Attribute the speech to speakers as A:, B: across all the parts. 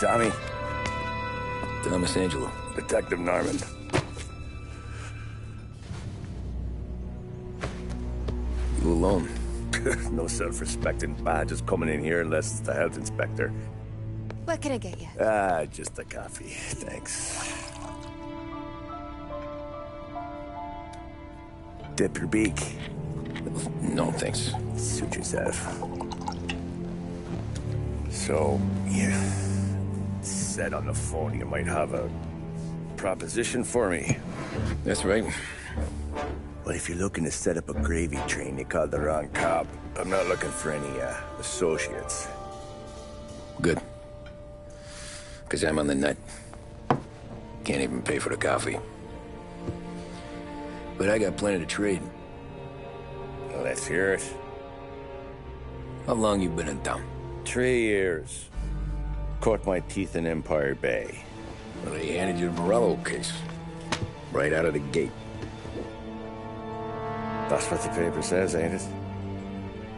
A: Tommy.
B: Thomas Angelo.
A: Detective Norman.
B: You alone?
A: No self-respecting badges coming in here unless it's the health inspector.
C: What can I get you?
A: Just a coffee. Thanks. Dip your beak.
B: No, thanks.
A: Suit yourself. So, you said on the phone you might have a proposition for me.
B: That's right.
A: Well, if you're looking to set up a gravy train, you called the wrong cop. I'm not looking for any, associates.
B: Good. Because I'm on the nut. Can't even pay for the coffee. But I got plenty to trade.
A: Well, let's hear it.
B: How long you been in town?
A: 3 years. Caught my teeth in Empire Bay.
B: Well, they handed you the Morello case. Right out of the gate.
A: That's what the paper says, ain't it?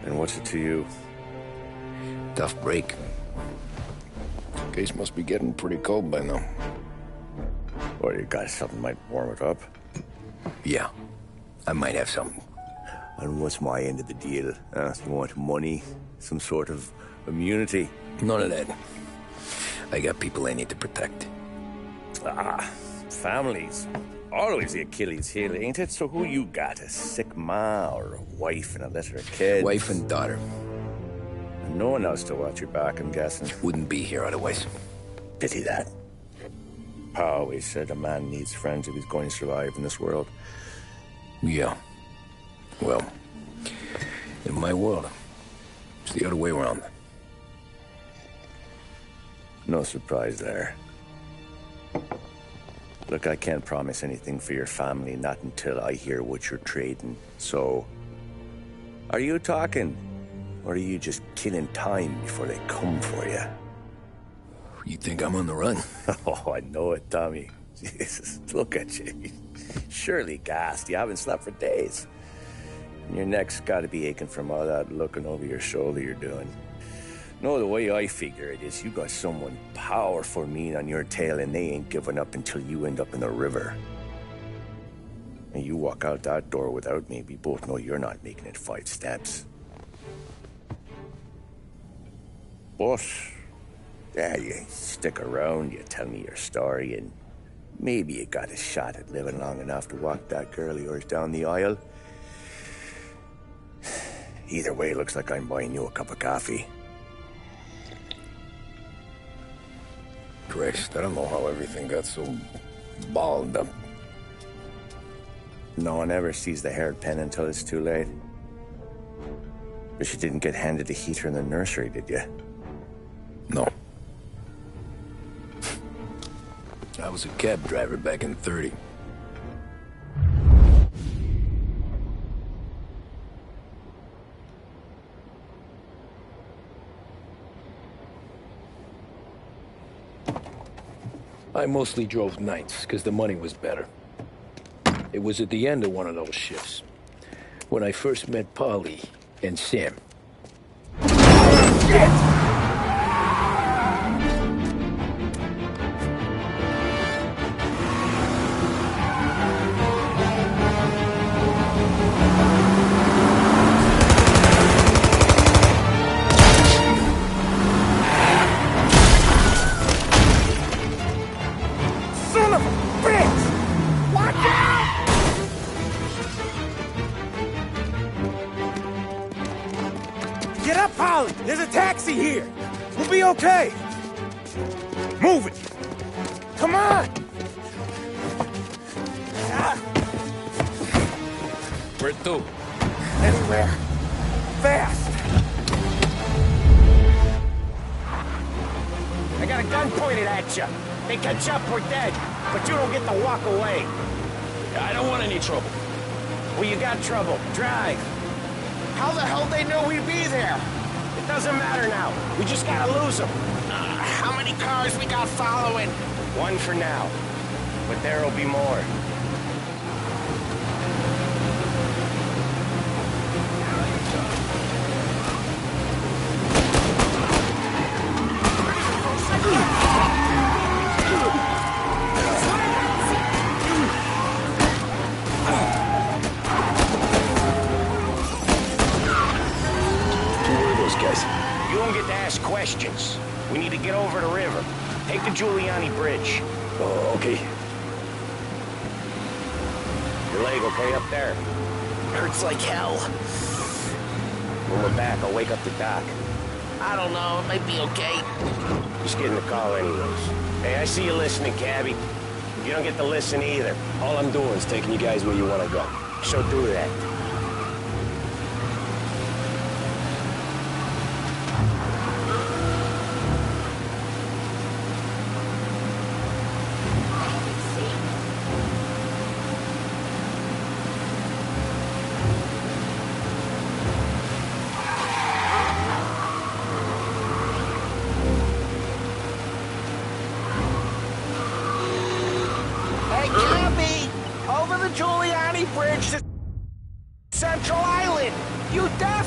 A: And what's it to you?
B: Tough break. Case must be getting pretty cold by now.
A: Or you got something might warm it up?
B: Yeah, I might have something.
A: And what's my end of the deal? You want money? Some sort of immunity?
B: None of that. I got people I need to protect.
A: Families. Always the Achilles heel, ain't it? So who you got? A sick ma or a wife and a litter of kids?
B: Wife and daughter.
A: And no one else to watch your back, I'm guessing.
B: Wouldn't be here otherwise.
A: Pity that. Pa always said a man needs friends if he's going to survive in this world.
B: Yeah. Well, in my world, it's the other way around.
A: No surprise there. Look, I can't promise anything for your family, not until I hear what you're trading. So, are you talking? Or are you just killing time before they come for you?
B: You think I'm on the run?
A: Oh, I know it, Tommy. Jesus, look at you. Surely gassed. You haven't slept for days. And your neck's got to be aching from all that looking over your shoulder you're doing. No, the way I figure it is you got someone powerful mean on your tail and they ain't giving up until you end up in the river. And you walk out that door without me, we both know you're not making it 5 steps. But, yeah, you stick around, you tell me your story, and maybe you got a shot at living long enough to walk that girl of yours down the aisle. Either way, it looks like I'm buying you a cup of coffee.
B: Christ, I don't know how everything got so balled up.
A: No one ever sees the haired pen until it's too late. But you didn't get handed a heater in the nursery, did you?
B: No. I was a cab driver back in '30. I mostly drove nights, because the money was better. It was at the end of one of those shifts, when I first met Polly and Sam. Shit!
D: Get up, Polly! There's a taxi here! We'll be okay! Move it! Come on!
B: Where to?
D: Anywhere. Fast! I got a gun pointed at you. They catch up, we're dead. But you don't get to walk away.
B: I don't want any trouble.
D: Well, you got trouble. Drive. How the hell they know we'd be there? It doesn't matter now. We just gotta lose them. How many cars we got following? One for now. But there'll be more. We need to get over the river. Take the Giuliani Bridge.
B: Oh, okay.
D: Your leg okay up there? Hurts like hell. When we're back, I'll wake up the doc. I don't know, it might be okay. Just get in the car anyways. Hey, I see you listening, cabbie. You don't get to listen either.
B: All I'm doing is taking you guys where you want to go.
D: So do that. Giuliani Bridge to Central Island. You deaf?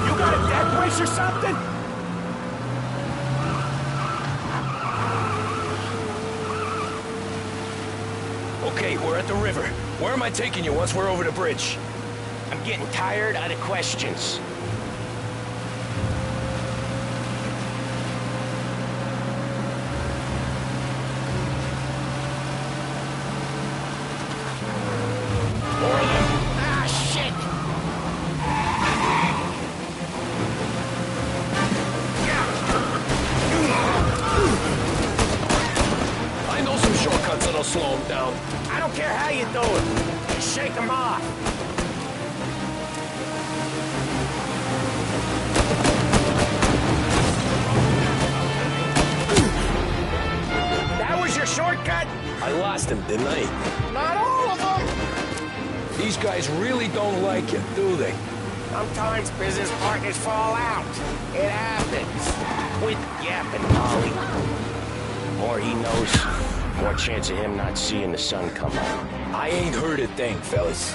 D: You got a death wish or something?
B: Okay, we're at the river. Where am I taking you once we're over the bridge?
D: I'm getting tired of the questions. Ah, shit!
B: I know some shortcuts that'll slow him down.
D: I don't care how you do it. Just shake them off. That was your shortcut?
B: I lost him, didn't I?
D: Not all of them.
B: These guys really don't like you, do they?
D: Sometimes business partners fall out. It happens. Quit yapping, Polly. More he knows, more chance of him not seeing the sun come up.
B: I ain't heard a thing, fellas.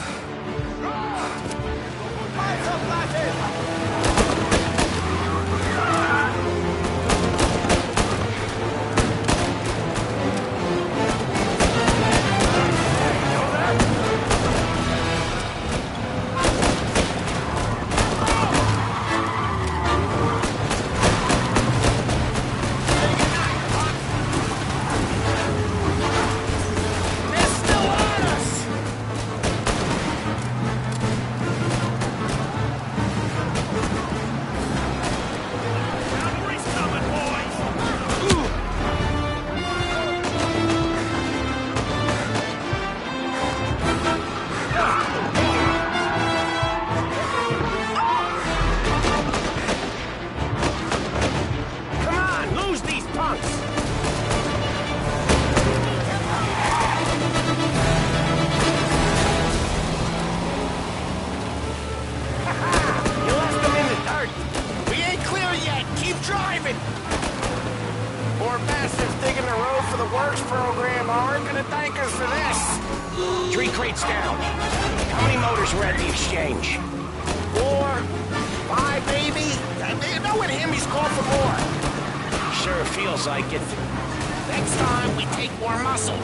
D: program aren't gonna thank us for this. 3 crates down. How many motors were at the exchange? 4, 5 maybe? You know with him he's called for more. Sure feels like it. Next time we take more muscle.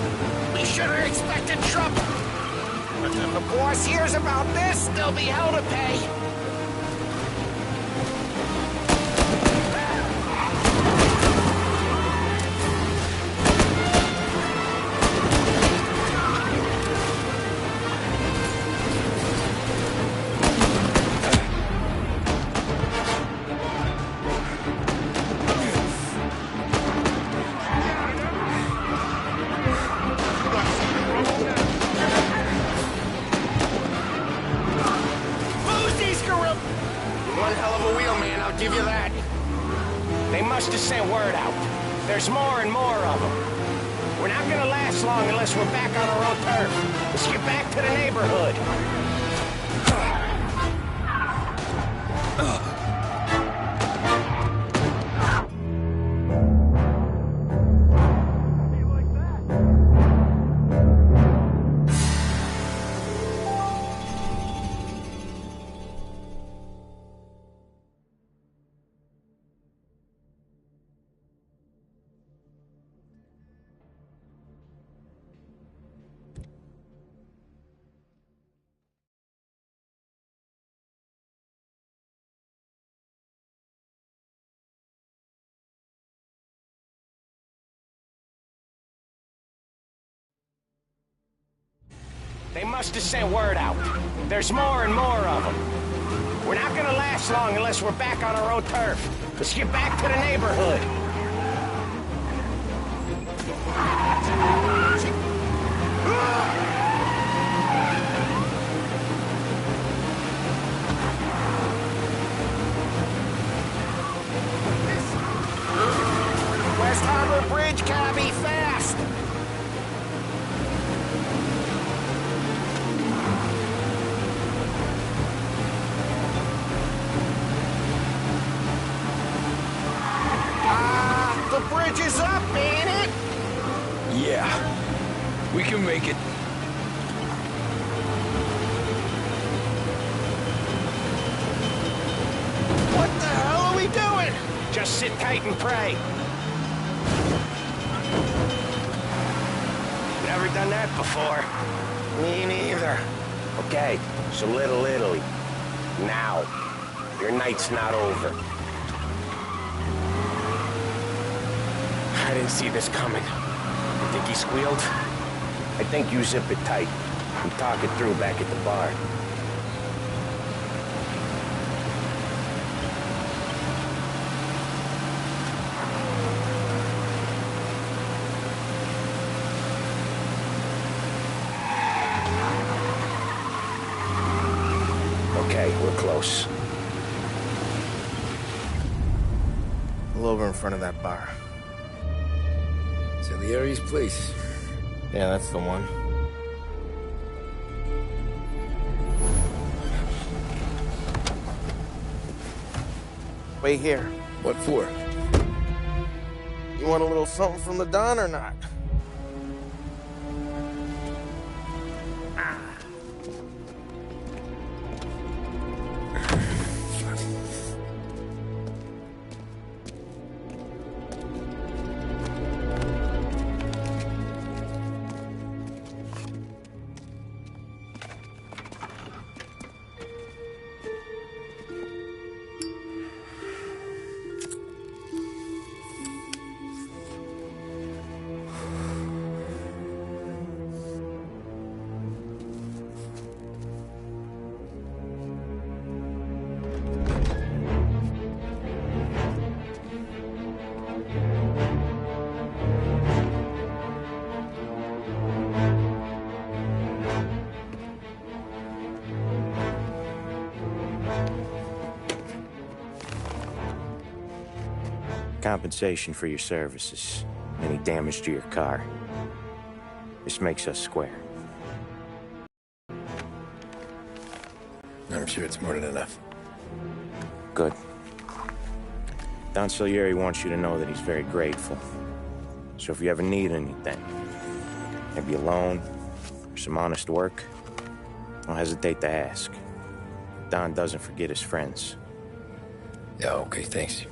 D: We should have expected trouble. But if the boss hears about this, there'll be hell to pay. One hell of a wheelman, I'll give you that. They must have sent word out. There's more and more of them. We're not gonna last long unless we're back on our own turf. Let's get back to the neighborhood. must have sent word out. There's more and more of them. We're not gonna last long unless we're back on our own turf. Let's get back to the neighborhood. West Harbor Bridge, cabby, fast! The bridge is up, ain't it?
B: Yeah, we can make it.
D: What the hell are we doing? Just sit tight and pray. Never done that before. Me neither. Okay, so Little Italy. Now, your night's not over. I didn't see this coming. You think he squealed? I think you zip it tight and talk it through back at the bar. Okay, we're close.
E: Pull over in front of that bar.
B: Salieri's place.
E: Yeah, that's the one. Wait here.
B: What for?
E: You want a little something from the Don or not?
A: Compensation for your services. Any damage to your car. This makes us square.
B: I'm sure it's more than enough.
A: Good. Don Salieri wants you to know that he's very grateful. So if you ever need anything, maybe a loan or some honest work, don't hesitate to ask. Don doesn't forget his friends.
B: Yeah, okay, thanks.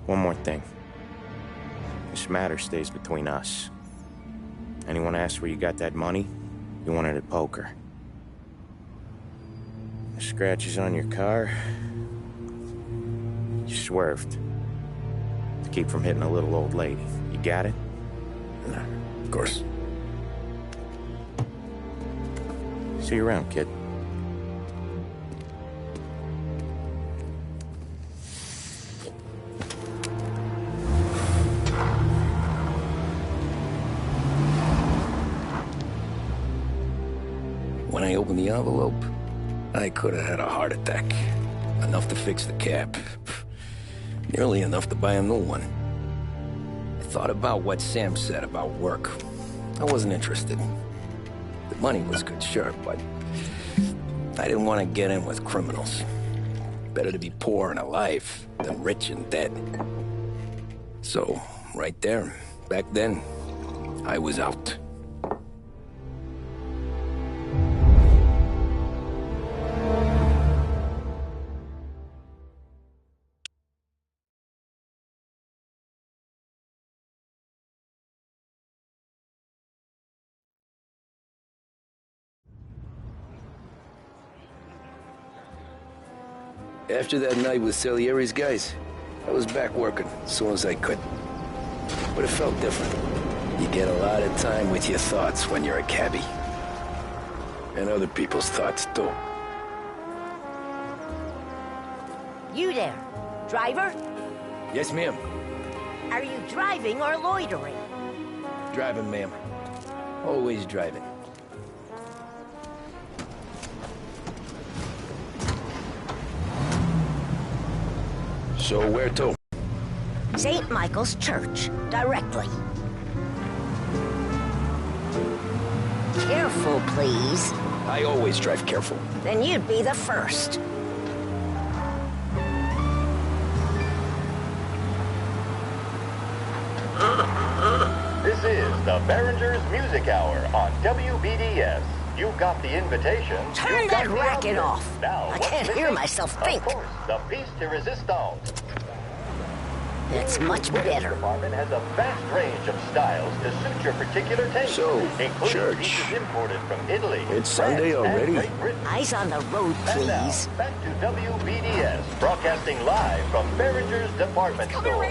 A: One more thing. This matter stays between us. Anyone asks where you got that money, you won it at poker. The scratches on your car, you swerved. To keep from hitting a little old lady. You got it?
B: No, of course.
A: See you around, kid.
B: When I opened the envelope, I could have had a heart attack. Enough to fix the cap. Nearly enough to buy a new one. I thought about what Sam said about work. I wasn't interested. The money was good, sure, but I didn't want to get in with criminals. Better to be poor and alive than rich and dead. So, right there, back then, I was out. After that night with Salieri's guys, I was back working as soon as I could. But it felt different. You get a lot of time with your thoughts when you're a cabbie. And other people's thoughts, too.
F: You there, driver?
B: Yes, ma'am.
F: Are you driving or loitering?
B: Driving, ma'am. Always driving. So where to?
F: St. Michael's Church, directly. Careful, please.
B: I always drive careful.
F: Then you'd be the first.
G: This is the Behringer's Music Hour on WBDS. You got the invitation.
F: Turn that racket off.
G: Now,
F: I can't hear myself think.
G: Of course, the piece de resistance.
F: That's much
G: The
F: better.
G: department has a vast range of styles to suit your particular taste.
B: So,
G: including
B: church.
G: pieces imported from Italy.
B: It's Sunday
G: France, and
B: already.
G: Great Britain.
F: Eyes on the road,
G: And now,
F: please.
G: back to WBDS, broadcasting live from Behringer's department store.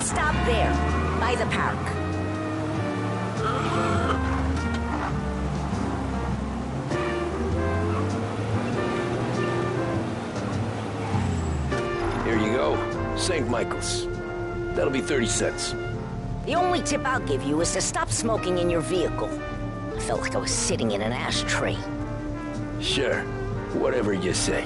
F: Stop there, by the park.
B: Here you go. St. Michael's. That'll be 30 cents.
F: The only tip I'll give you is to stop smoking in your vehicle. I felt like I was sitting in an ashtray.
B: Sure. Whatever you say.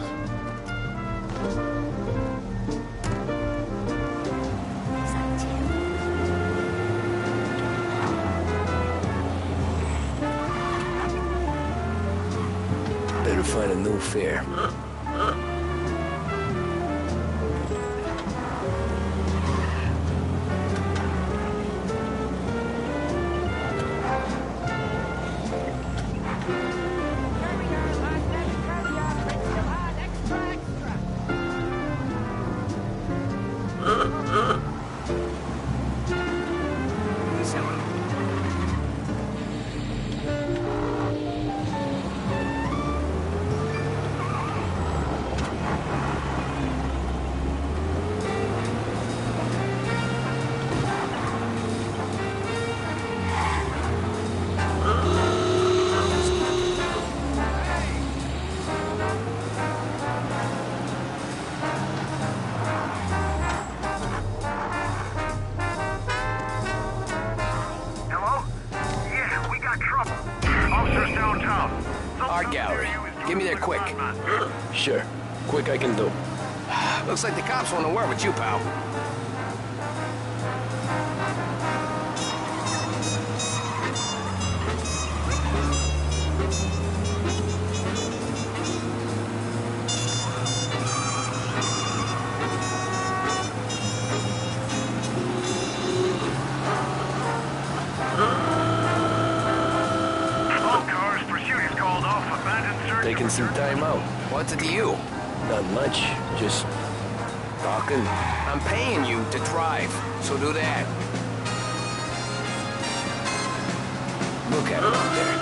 B: Better find a new fare.
D: Art gallery. Get me there quick.
B: Sure. Quick I can do.
D: Looks like the cops want to work with you, pal.
B: Taking some time out.
D: What's it to you?
B: Not much. Just talking.
D: I'm paying you to drive, so do that. Look at him out there.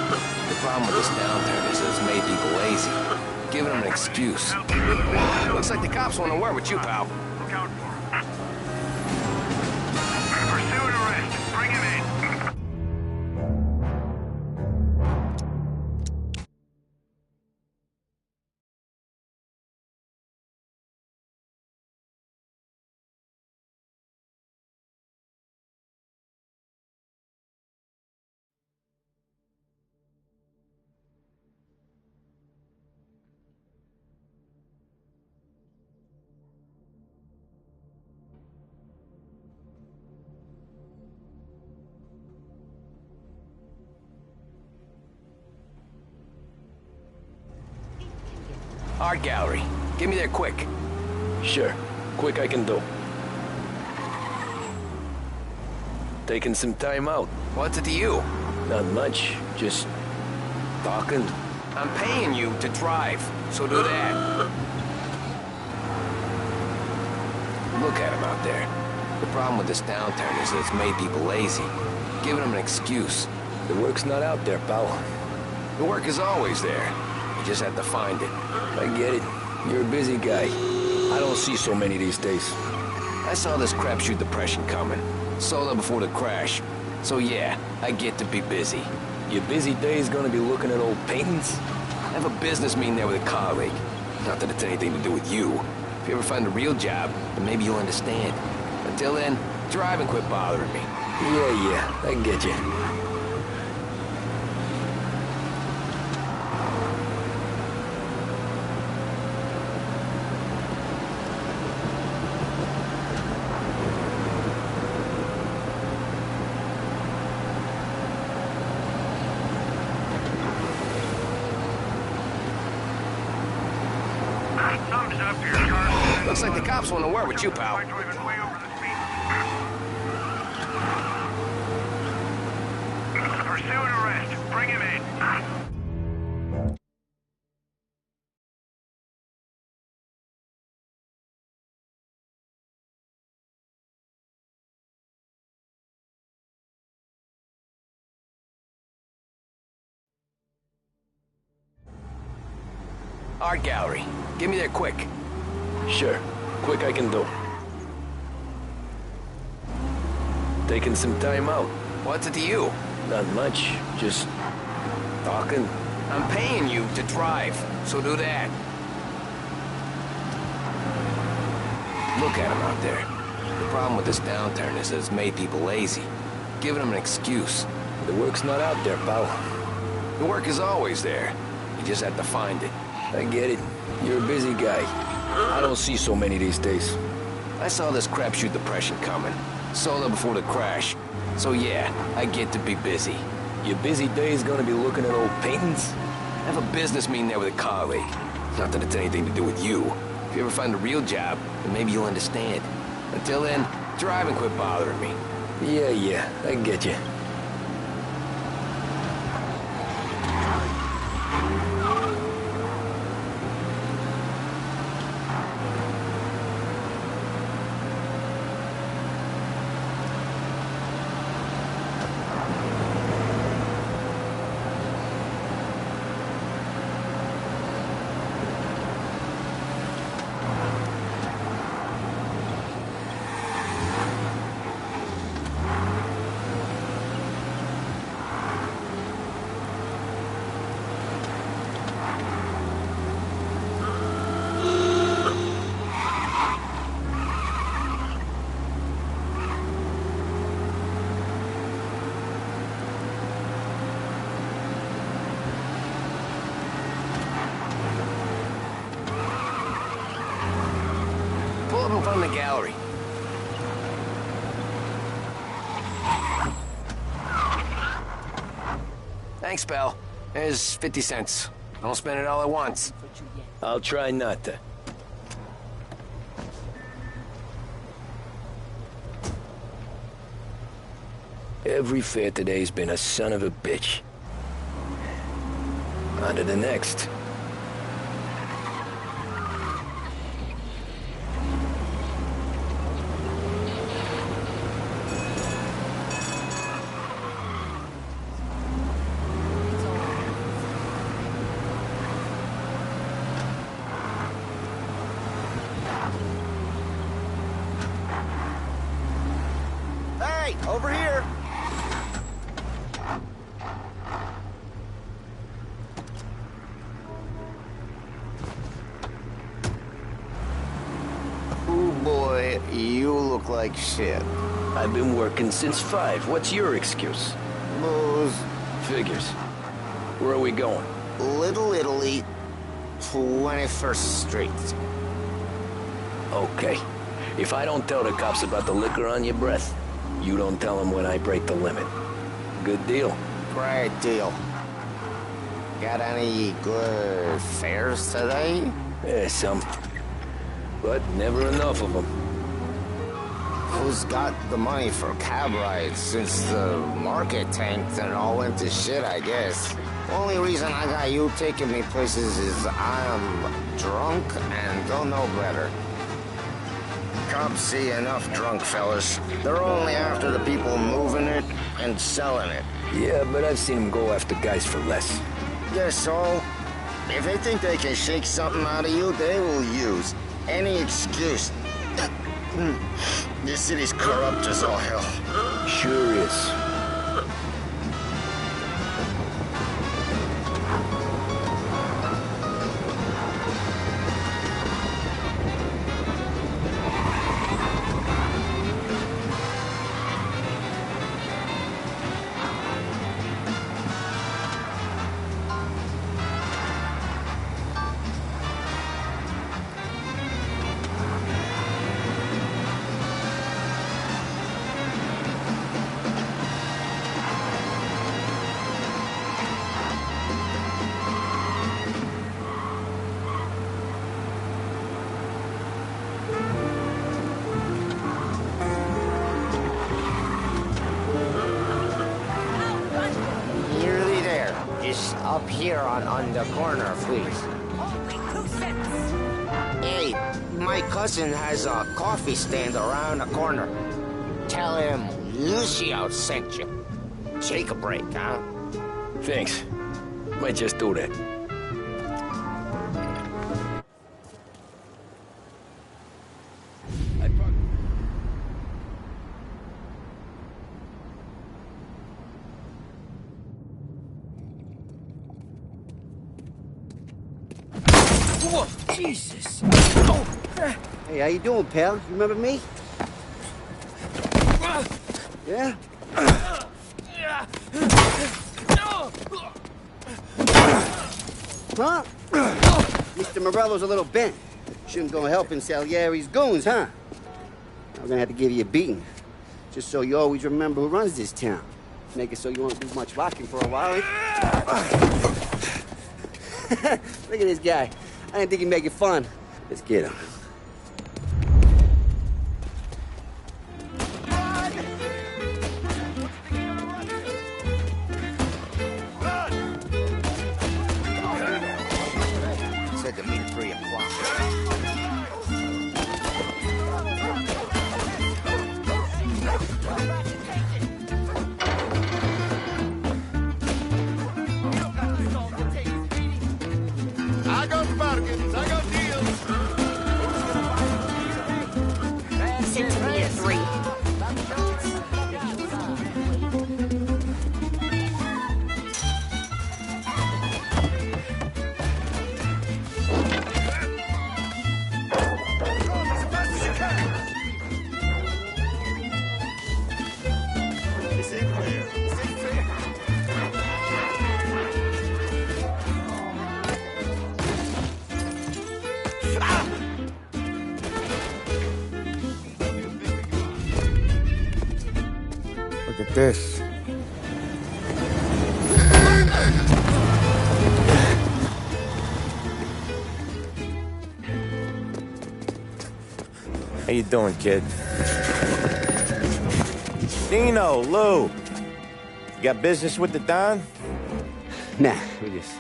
D: The problem with this downturn is it's made people lazy. Giving them an excuse. Looks like the cops want to work with you, pal.
H: Look out for him. Pursue and arrest. Bring him in.
D: Art gallery. Get me there quick.
B: Sure. Quick I can do. Taking some time out.
D: What's it to you?
B: Not much. Just talking.
D: I'm paying you to drive, so do that. Look at him out there. The problem with this downturn is that it's made people lazy. Giving them an excuse.
B: The work's not out there, pal.
D: The work is always there. You just have to find it.
B: I get it. You're a busy guy. I don't see so many these days.
D: I saw this crapshoot depression coming. Sold out before the crash. So yeah, I get to be busy.
B: Your busy day's gonna be looking at old paintings?
D: I have a business meeting there with a colleague. Not that it's anything to do with you. If you ever find a real job, then maybe you'll understand. Until then, drive and quit bothering me.
B: Yeah, I get you.
H: Thumbs up here, car.
D: Looks like the cops want to work with you, pal.
H: Driving way over the speed. Pursue and arrest. Bring him in.
D: Art gallery. Get me there quick.
B: Sure. Quick I can do. Taking some time out.
D: What's it to you?
B: Not much. Just talking.
D: I'm paying you to drive, so do that. Look at him out there. The problem with this downturn is that it's made people lazy. Giving them an excuse.
B: The work's not out there, pal.
D: The work is always there. You just have to find it.
B: I get it. You're a busy guy. I don't see so many these days.
D: I saw this crapshoot depression coming. Sold out before the crash. So yeah, I get to be busy.
B: Your busy day's gonna be looking at old paintings?
D: I have a business meeting there with a colleague. Not that it's anything to do with you. If you ever find a real job, then maybe you'll understand. Until then, drive and quit bothering me.
B: Yeah, I get you.
D: Pull up in front of the gallery. Thanks, pal. There's 50 cents. Don't spend it all at once.
B: I'll try not to. Every fare today's been a son of a bitch. On to the next.
E: Hey, over here!
D: Ooh, boy, you look like shit.
B: I've been working since 5. What's your excuse?
D: Booze.
B: Figures. Where are we going?
D: Little Italy, 21st Street.
B: Okay. If I don't tell the cops about the liquor on your breath, you don't tell them when I break the limit. Good deal.
D: Great deal. Got any good fares today?
B: Yeah, some. But never enough of them.
I: Who's got the money for cab rides since the market tanked and all went to shit, I guess? Only reason I got you taking me places is I'm drunk and don't know better. Cops see enough drunk fellas. They're only after the people moving it and selling it.
B: Yeah, but I've seen them go after guys for less.
I: Yes, so if they think they can shake something out of you, they will use any excuse. This city's corrupt as all hell.
B: Sure is.
I: Nearly there. Just up here on the corner, please.
F: Only 2 cents.
I: Hey, my cousin has a coffee stand around the corner. Tell him Lucio sent you. Take a break, huh?
B: Thanks. Might just do that.
J: Whoa, Jesus!
K: Hey, how you doing, pal? You remember me? Yeah? Huh? Mr. Morello's a little bent. Shouldn't go helping Salieri's goons, huh? I'm gonna have to give you a beating. Just so you always remember who runs this town. Make it so you won't do much rocking for a while. Look at this guy. I didn't think he'd make it fun. Let's get him.
I: Said to meet at 3 o'clock.
E: I got bargains, I got deals.
F: Sit to me at 3.
E: This ain't fair. This ain't fair. Look at this.
A: How you doing, kid? Dino, Lou. You got business with the Don?
K: Nah, we're just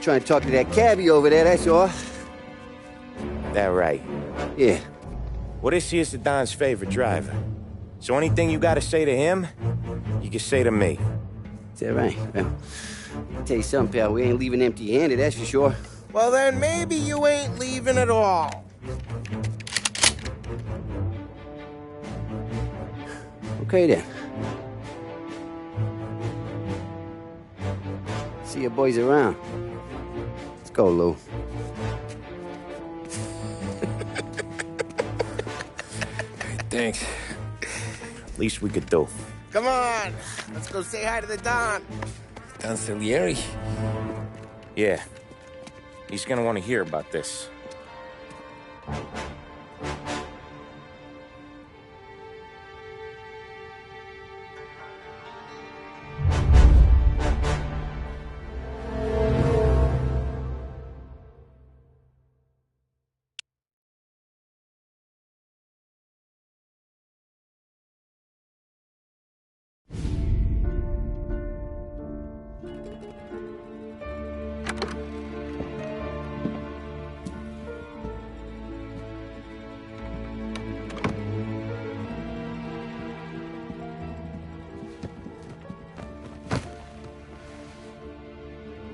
K: trying to talk to that cabbie over there, that's all.
A: That right.
K: Yeah.
A: Well, this here's the Don's favorite driver. So anything you gotta say to him, you can say to me.
K: Is that right? Well, I'll tell you something, pal. We ain't leaving empty-handed, that's for sure.
E: Well, then maybe you ain't leaving at all.
K: Okay, then. See your boys around. Let's go, Lou.
B: Thanks.
A: Least we could do.
E: Come on, let's go say hi to the Don.
B: Don Salieri?
A: Yeah. He's gonna want to hear about this.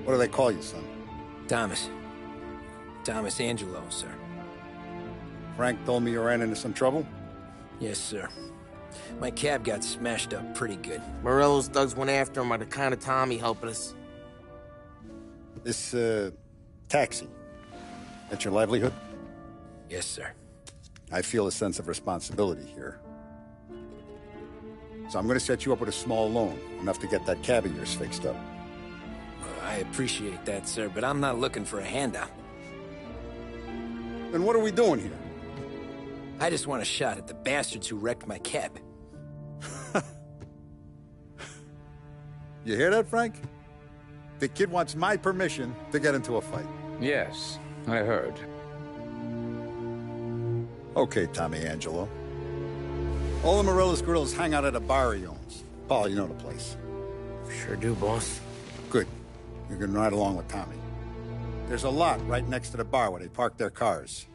L: What do they call you, son?
B: Thomas. Thomas Angelo, sir.
L: Frank told me you ran into some trouble?
B: Yes, sir. My cab got smashed up pretty good.
D: Morello's thugs went after him on account of Tommy helping us.
L: This, taxi. That's your livelihood?
B: Yes, sir.
L: I feel a sense of responsibility here. So I'm gonna set you up with a small loan, enough to get that cab of yours fixed up.
B: I appreciate that, sir, but I'm not looking for a handout.
L: Then what are we doing here?
B: I just want a shot at the bastards who wrecked my cab.
L: You hear that, Frank? The kid wants my permission to get into a fight.
M: Yes, I heard.
L: Okay, Tommy Angelo. All the Morello's girls hang out at a bar he owns. Paul, you know the place.
D: Sure do, boss.
L: Good. You can ride along with Tommy. There's a lot right next to the bar where they park their cars.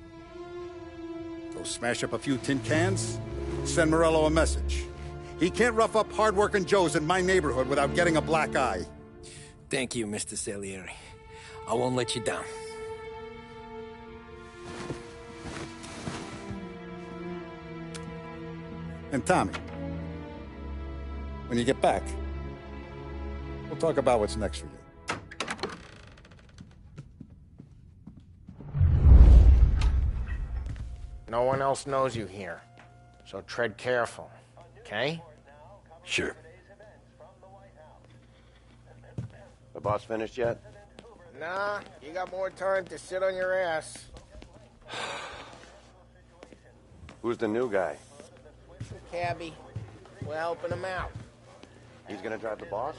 L: Go smash up a few tin cans, send Morello a message. He can't rough up hard-working Joes in my neighborhood without getting a black eye.
B: Thank you, Mr. Salieri. I won't let you down.
L: And Tommy, when you get back, we'll talk about what's next for you.
D: No one else knows you here, so tread careful, okay?
B: Sure.
E: The boss finished yet?
D: Nah, you got more time to sit on your ass.
E: Who's the new guy?
D: Cabby, we're helping him out.
E: He's gonna drive the boss?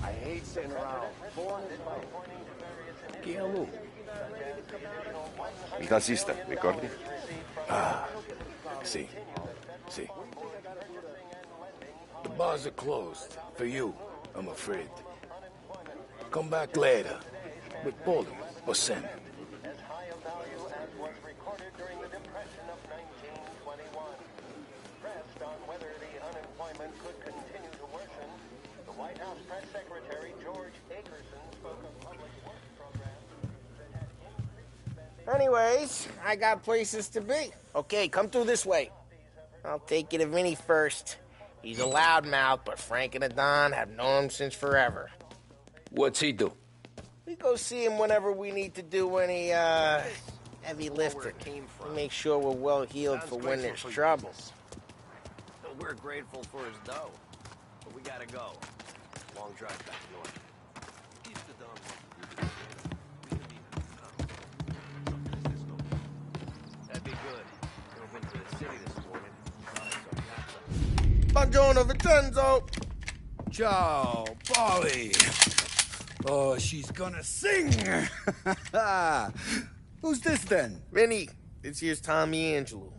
E: I hate sitting around.
B: Chi è lui?
E: Il tassista, ricordi?
B: Ah, sì. See. The bars are closed. For you, I'm afraid. Come back later. With Paulie or Sam.
D: Anyways, I got places to be. Okay, come through this way. I'll take you to Vinny first. He's a loudmouth, but Frank and the Don have known him since forever.
B: What's he do?
D: We go see him whenever we need to do any, heavy lifting. We make sure we're well healed for when there's troubles.
A: We're grateful for his dough, but we gotta go. Long drive back north. East of Dom. That'd be good. Drove into the city this morning.
D: Buongiorno, Vincenzo!
J: Ciao, Polly. Oh, she's gonna sing. Who's this then?
D: Vinny, this here's Tommy Angelo.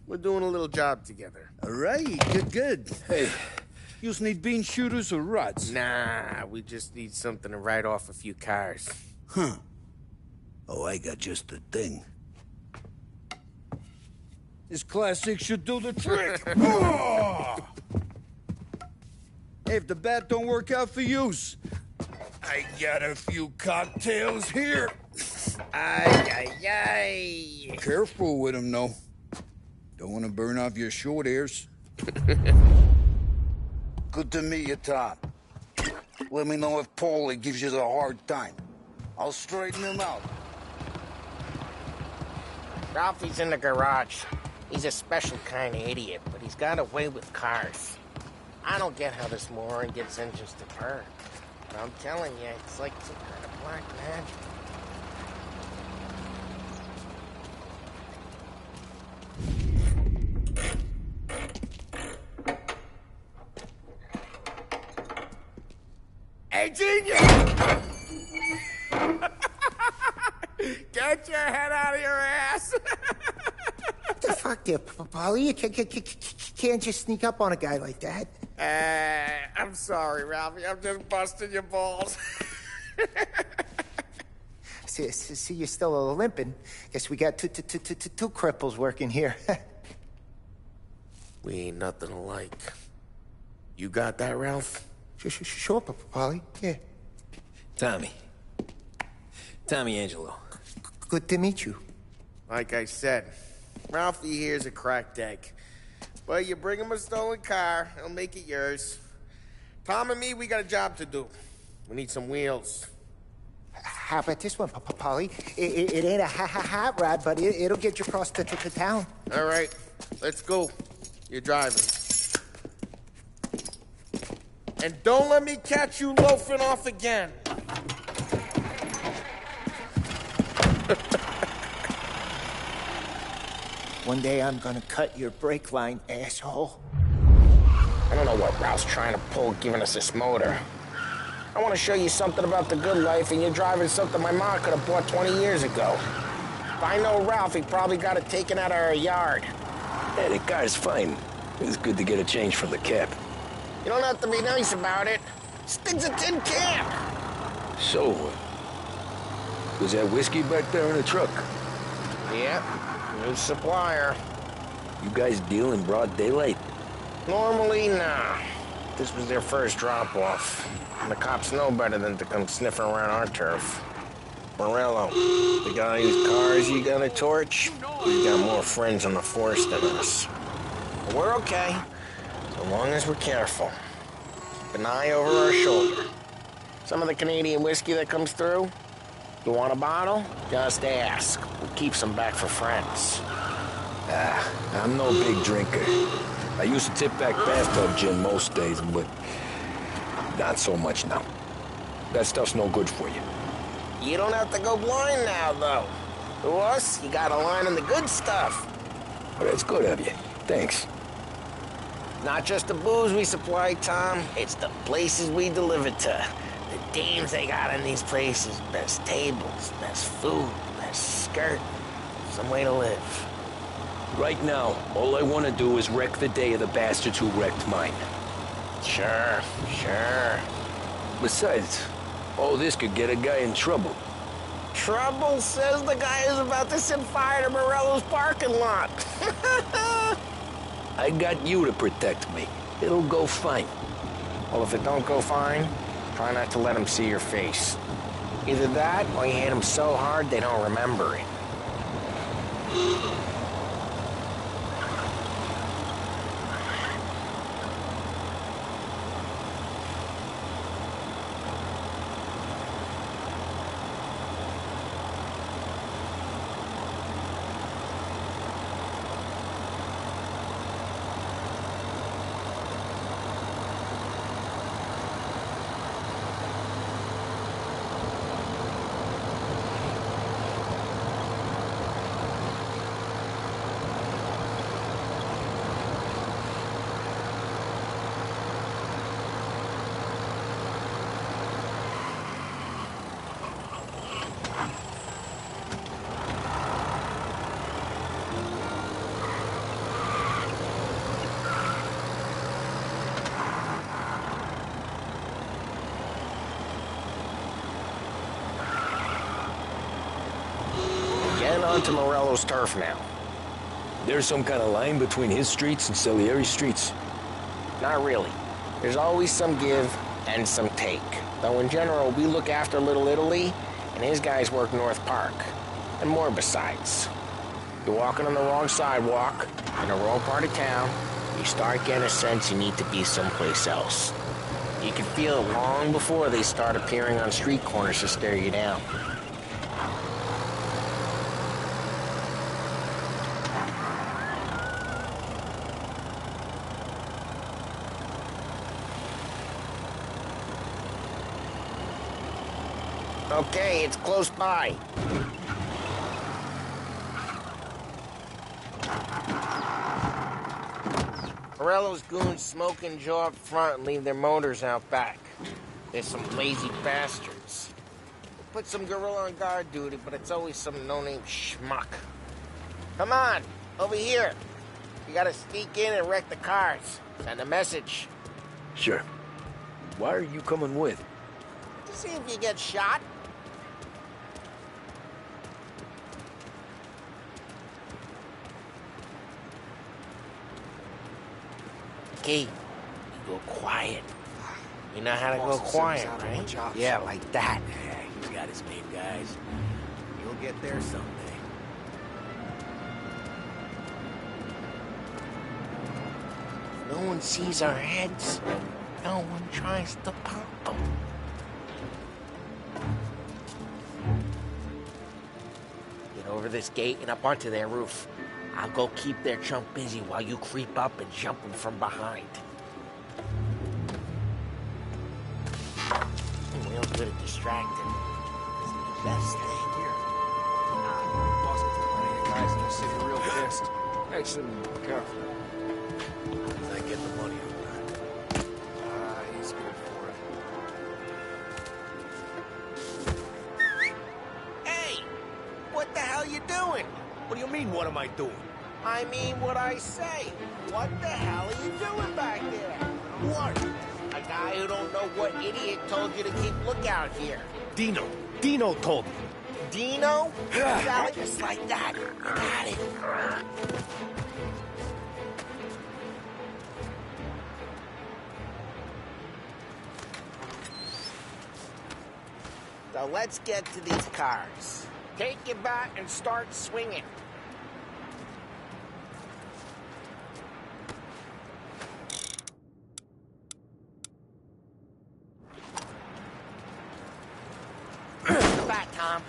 D: We're doing a little job together.
J: All right, good. Hey, you need bean shooters or rods?
D: Nah, we just need something to write off a few cars.
J: Huh. Oh, I got just the thing. This classic should do the trick. Oh! Hey, if the bat don't work out for yous, I got a few cocktails here.
D: Ay.
J: Careful with them, though. Don't want to burn off your short hairs. Good to meet you, Tom. Let me know if Paulie gives you a hard time. I'll straighten him out.
D: Ralphie's in the garage. He's a special kind of idiot, but he's got a way with cars. I don't get how this moron gets engines to purr. But I'm telling you, it's like some kind of black magic. Hey, genius! Get your head out of your ass!
N: What the fuck there, Polly? You can't just sneak up on a guy like that.
D: I'm sorry, Ralphie. I'm just busting your balls.
N: See, you're still limping. Guess we got two cripples working here.
E: We ain't nothing alike. You got that, Ralph?
N: Sure, Polly. Yeah.
B: Tommy. Tommy Angelo.
N: Good to meet you.
E: Like I said, Ralphie here's a cracked egg. But you bring him a stolen car, he'll make it yours. Tom and me, we got a job to do. We need some wheels.
N: How about this one, Polly? It ain't a hot rod, but it'll get you across to town.
E: All right, let's go. You're driving. And don't let me catch you loafing off again.
N: One day I'm gonna cut your brake line, asshole.
D: I don't know what Ralph's trying to pull giving us this motor. I want to show you something about the good life, and you're driving something my mom could have bought 20 years ago. If I know Ralph, he probably got it taken out of our yard.
B: Yeah, the car's fine. It's good to get a change from the cap.
D: You don't have to be nice about it. Stig's a tin can.
B: So, was that whiskey back there in the truck?
D: Yep, new supplier.
B: You guys deal in broad daylight?
D: Normally, nah. This was their first drop-off. And the cops know better than to come sniffing around our turf. Morello, the guy whose cars you got a torch, he's got more friends on the force than us. But we're okay, so long as we're careful. Keep an eye over our shoulder. Some of the Canadian whiskey that comes through, you want a bottle? Just ask. We'll keep some back for friends.
B: I'm no big drinker. I used to tip back bathtub gin most days, but not so much now. That stuff's no good for you.
D: You don't have to go blind now, though. To us, you got a line on the good stuff.
B: Well, that's good of you. Thanks.
D: Not just the booze we supply, Tom. It's the places we deliver to. The dames they got in these places. Best tables, best food, best skirt. Some way to live.
B: Right now, all I want to do is wreck the day of the bastards who wrecked mine.
D: Sure.
B: Besides, all this could get a guy in trouble.
D: Trouble, says the guy who's about to set fire to Morello's parking lot.
B: I got you to protect me. It'll go fine.
D: Well, if it don't go fine, try not to let them see your face. Either that, or you hit them so hard they don't remember it. Onto Morello's turf now.
B: There's some kind of line between his streets and Salieri's streets?
D: Not really. There's always some give and some take. Though in general, we look after Little Italy, and his guys work North Park. And more besides. You're walking on the wrong sidewalk, in the wrong part of town, you start getting a sense you need to be someplace else. You can feel it long before they start appearing on street corners to stare you down. Okay, it's close by. Morello's goons smoke and jaw up front and leave their motors out back. They're some lazy bastards. They put some gorilla on guard duty, but it's always some no-name schmuck. Come on, over here. You gotta sneak in and wreck the cars. Send a message.
B: Sure. Why are you coming with?
D: To see if you get shot. Frankie, you go quiet. You know how to go quiet, right? Yeah, like that.
A: Yeah, he's got his main guys. You'll get there someday.
D: No one sees our heads. No one tries to pop them. Get over this gate and up onto their roof. I'll go keep their chump busy while you creep up and jump them from behind. I'm real good at distracting. This is the best thing here.
M: Boss gets plenty of guys in the city real pissed. Makes them careful.
A: I get the money on that.
M: He's good for it.
D: Hey! What the hell you doing?
A: What do you mean, what am I doing?
D: I mean what I say. What the hell are you doing back there?
A: What?
D: A guy who don't know what idiot told you to keep lookout here.
A: Dino. Dino told me.
D: Dino? Yeah, just like that. You got it. So let's get to these cars. Take your bat and start swinging. Bat, Tom.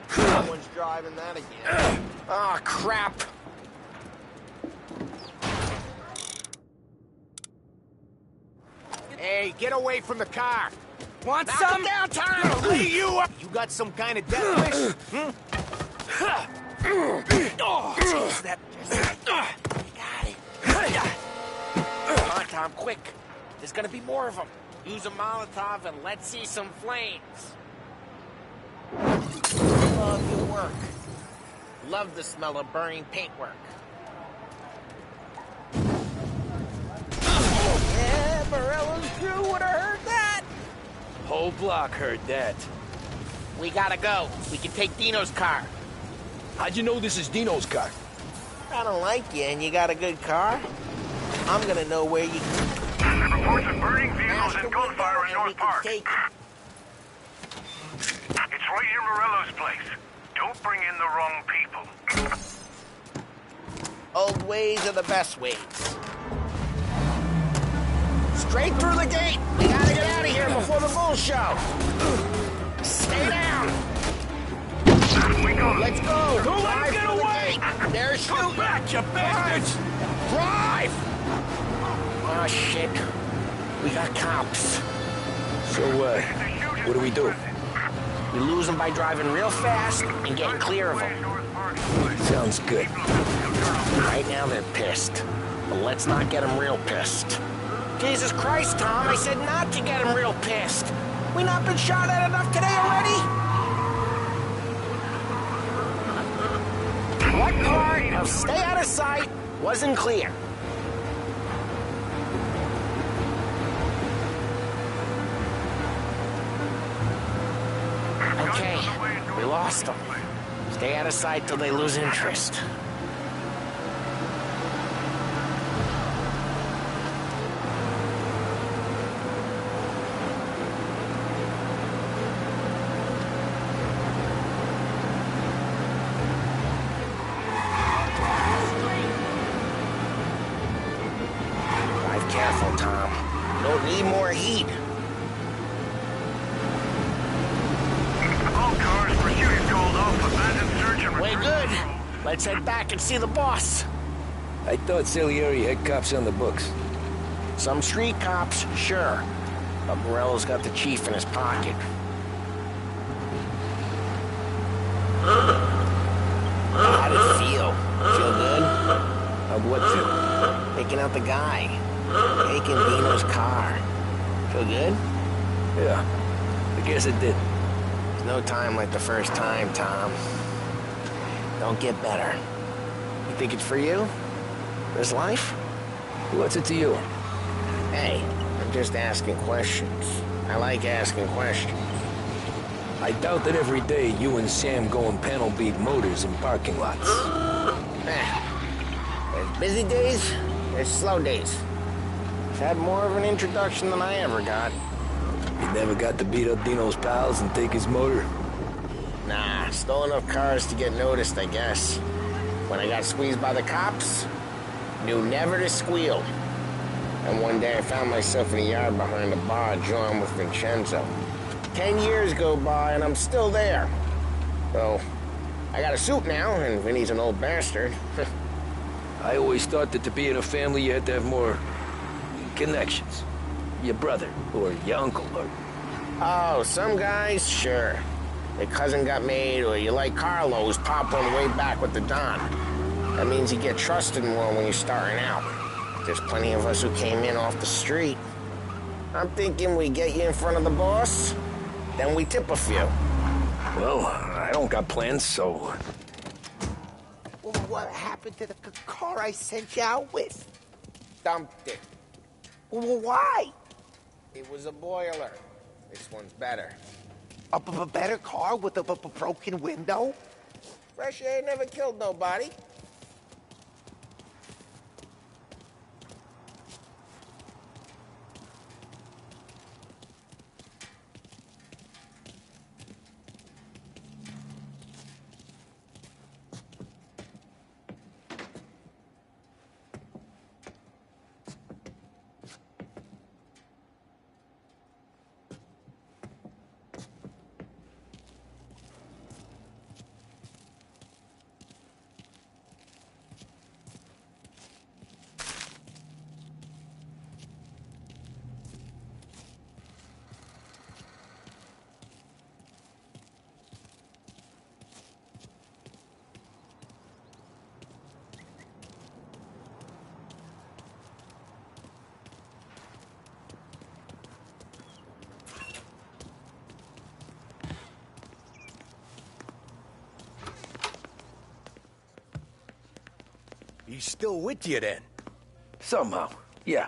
D: Someone's driving that again. Oh, crap. Hey, get away from the car.
O: Want
D: Knock
O: some?
D: it down, Tom! I'll lay you up!
O: You got some kind of death wish?
D: Oh, jeez, that... You got it. Come on, Tom, quick. There's gonna be more of them. Use a Molotov and let's see some flames. Love your work. Love the smell of burning paintwork. Oh, yeah, Morello's crew would have heard that.
B: Whole block heard that.
D: We gotta go. We can take Dino's car.
B: How'd you know this is Dino's car?
D: I don't like you and you got a good car. I'm gonna know where you...
H: Reports of burning vehicles and gunfire in North Park. It's right near Morello's place. Don't bring in the wrong people.
D: Old ways are the best ways. Straight through the gate! We gotta get out of here before the bull show! Stay down! Let's go!
H: Don't let him get away!
D: They're shooting!
H: Come back, you bastards!
D: Drive! Oh, shit. We got cops.
B: So, what do we do?
D: We lose them by driving real fast and getting clear of them.
B: Sounds good.
D: Right now they're pissed. But let's not get them real pissed. Jesus Christ, Tom, I said not to get them real pissed. We not been shot at enough today already? What part of stay out of sight wasn't clear? Okay, we lost them. Stay out of sight till they lose interest. Drive careful, Tom. Don't need more heat.
H: All cars, pursuit is called off. Abandoned search and
D: Way good. Let's head back and see the boss.
B: I thought Salieri had cops on the books.
D: Some street cops, sure. But Morello's got the chief in his pocket. How'd it feel? Feel good?
B: How'd what feel?
D: Picking out the guy. Taking Dino's car. Feel good?
B: Yeah, I guess it did.
D: There's no time like the first time, Tom. Don't get better. You think it's for you? This life?
B: What's it to you?
D: Hey, I'm just asking questions. I like asking questions.
B: I doubt that every day you and Sam go and panel beat motors in parking lots.
D: There's Busy days, there's slow days. Had more of an introduction than I ever got.
B: You never got to beat up Dino's pals and take his motor?
D: Nah, stole enough cars to get noticed, I guess. When I got squeezed by the cops, knew never to squeal. And one day I found myself in a yard behind a bar drawing with Vincenzo. 10 years go by and I'm still there. So, I got a suit now, and Vinny's an old bastard.
B: I always thought that to be in a family you had to have more connections. Your brother, or your uncle, or...
D: Oh, some guys, sure. Their cousin got made, or you like Carlos, pop one way back with the Don. That means you get trusted more when you're starting out. There's plenty of us who came in off the street. I'm thinking we get you in front of the boss, then we tip a few.
B: Well, I don't got plans, so...
N: Well, what happened to the car I sent you out with?
D: Dumped it.
N: Well, why?
D: It was a boiler. This one's better.
N: A better car with a broken window?
D: Fresh air never killed nobody.
O: He's still with you then?
B: Somehow, yeah.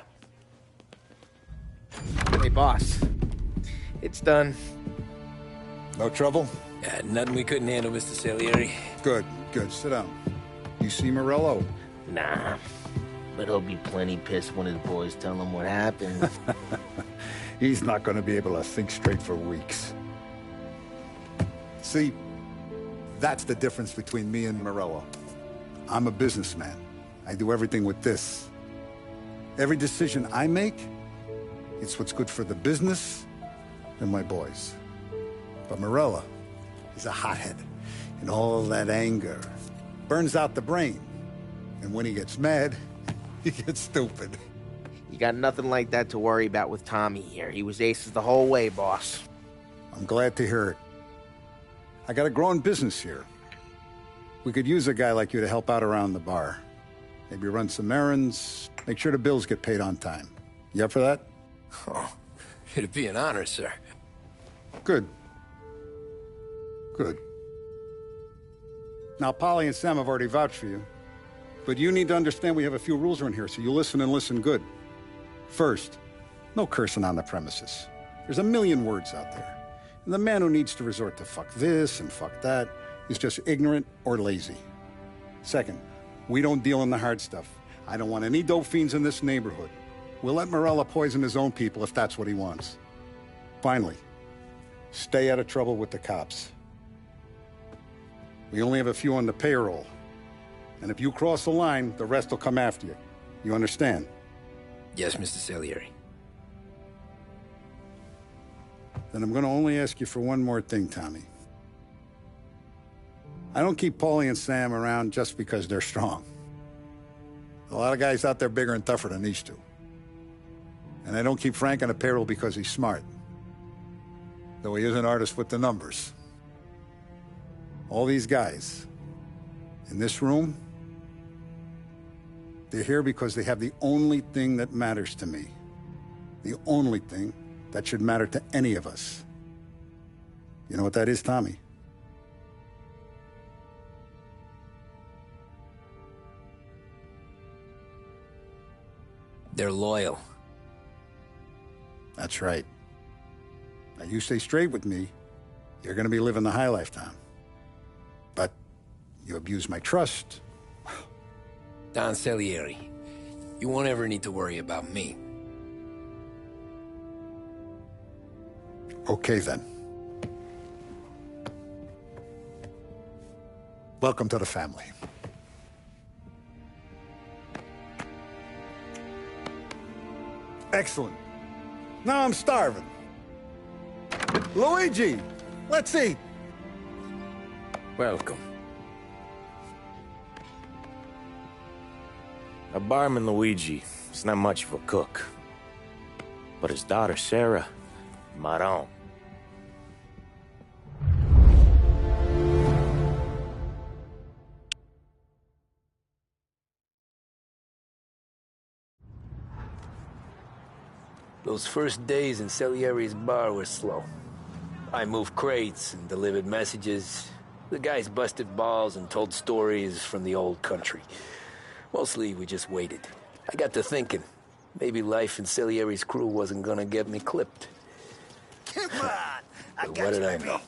E: Hey, boss. It's done.
L: No trouble?
B: Yeah, nothing we couldn't handle, Mr. Salieri.
L: Good, good. Sit down. You see Morello?
E: Nah. But he'll be plenty pissed when his boys tell him what happened.
L: He's not going to be able to think straight for weeks. See, that's the difference between me and Morello. I'm a businessman. I do everything with this. Every decision I make, it's what's good for the business and my boys. But Morello is a hothead, and all that anger burns out the brain. And when he gets mad, he gets stupid.
E: You got nothing like that to worry about with Tommy here. He was aces the whole way, boss.
L: I'm glad to hear it. I got a growing business here. We could use a guy like you to help out around the bar. Maybe run some errands, make sure the bills get paid on time. You up for that?
B: Oh, it'd be an honor, sir.
L: Good. Good. Now, Polly and Sam have already vouched for you. But you need to understand we have a few rules around here, so you listen and listen good. First, no cursing on the premises. There's a million words out there. And the man who needs to resort to fuck this and fuck that is just ignorant or lazy. Second, we don't deal in the hard stuff. I don't want any dope fiends in this neighborhood. We'll let Morello poison his own people if that's what he wants. Finally, stay out of trouble with the cops. We only have a few on the payroll. And if you cross the line, the rest will come after you. You understand?
B: Yes, Mr. Salieri.
L: Then I'm going to only ask you for one more thing, Tommy. I don't keep Paulie and Sam around just because they're strong. A lot of guys out there bigger and tougher than these two. And I don't keep Frank on the payroll because he's smart. Though he is an artist with the numbers. All these guys in this room, they're here because they have the only thing that matters to me. The only thing that should matter to any of us. You know what that is, Tommy?
B: They're loyal.
L: That's right. Now, you stay straight with me, you're going to be living the high life, Tom. But you abuse my trust,
B: Don Salieri. You won't ever need to worry about me.
L: Okay, then. Welcome to the family. Excellent. Now I'm starving. Luigi, let's eat.
A: Welcome. A barman Luigi is not much of a cook. But his daughter Sarah, Maron.
B: Those first days in Salieri's bar were slow. I moved crates and delivered messages. The guys busted balls and told stories from the old country. Mostly, we just waited. I got to thinking, maybe life in Salieri's crew wasn't gonna get me clipped.
O: Come on!
B: But what did I know?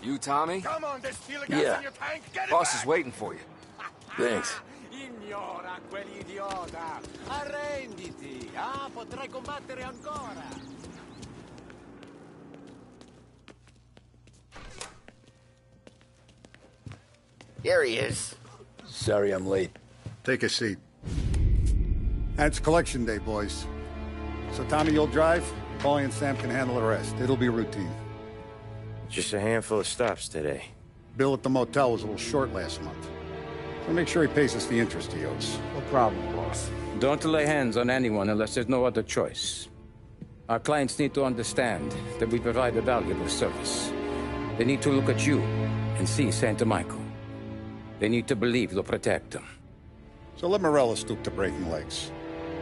M: You, Tommy?
O: Come on, there's steel gas
B: Yeah.
O: in your tank. Get it
M: Boss
O: back.
M: is waiting for you.
B: Thanks.
P: Ignora quell'idiota! Arrenditi! Ah, potrai combattere ancora!
E: Here he is.
B: Sorry I'm late.
L: Take a seat. And it's collection day, boys. So Tommy, you'll drive. Paulie and Sam can handle the rest. It'll be routine.
A: Just a handful of stops today.
L: Bill at the motel was a little short last month. So make sure he pays us the interest he owes.
K: No problem, boss.
Q: Don't lay hands on anyone unless there's no other choice. Our clients need to understand that we provide a valuable service. They need to look at you and see Santa Michael. They need to believe you'll protect them.
L: So let Morella stoop to breaking legs.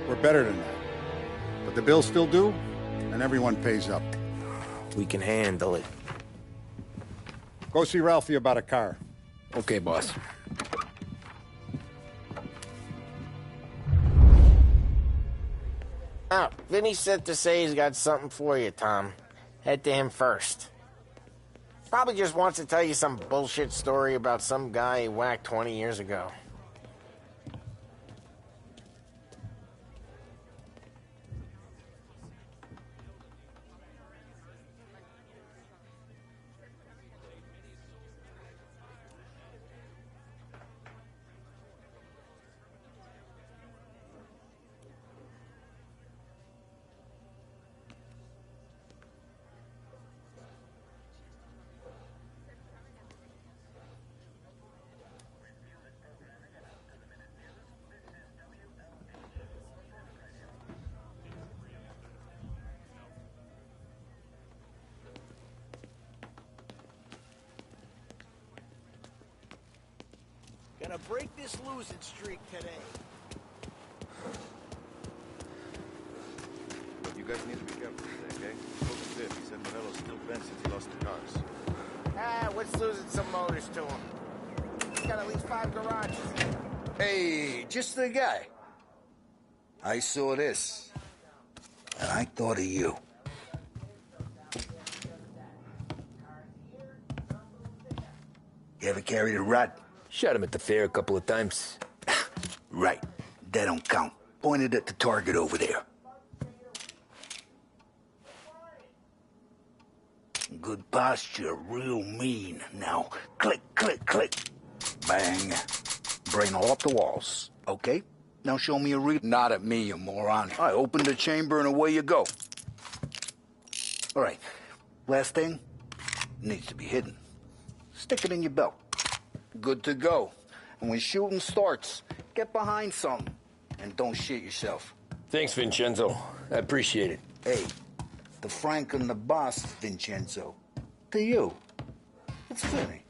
L: We're better than that. But the bills still due, and everyone pays up.
A: We can handle it.
L: Go see Ralphie about a car.
B: Okay, boss.
E: Oh, Vinny sent to say he's got something for you, Tom. Head to him first. Probably just wants to tell you some bullshit story about some guy he whacked 20 years ago.
O: Gonna break this losing streak today.
R: But you guys need to be careful today, okay? Spoke to Viv. He said Morello's still bent since he lost the cars.
E: Ah, what's losing some motors to him? He's got at least 5 garages.
J: Hey, just the guy. I saw this, and I thought of you. You ever carried a rat?
B: Shot him at the fair a couple of times.
J: Right. That don't count. Pointed at the target over there. Good posture, real mean. Now, click, click, click. Bang. Brain all off the walls. Okay? Now show me a read. Not at me, you moron. I opened the chamber and away you go. All right. Last thing. Needs to be hidden. Stick it in your belt. Good to go. And when shooting starts, get behind something. And don't shit yourself.
B: Thanks, Vincenzo. I appreciate it.
J: Hey, the Frank and the boss, Vincenzo. To you. It's Vinny.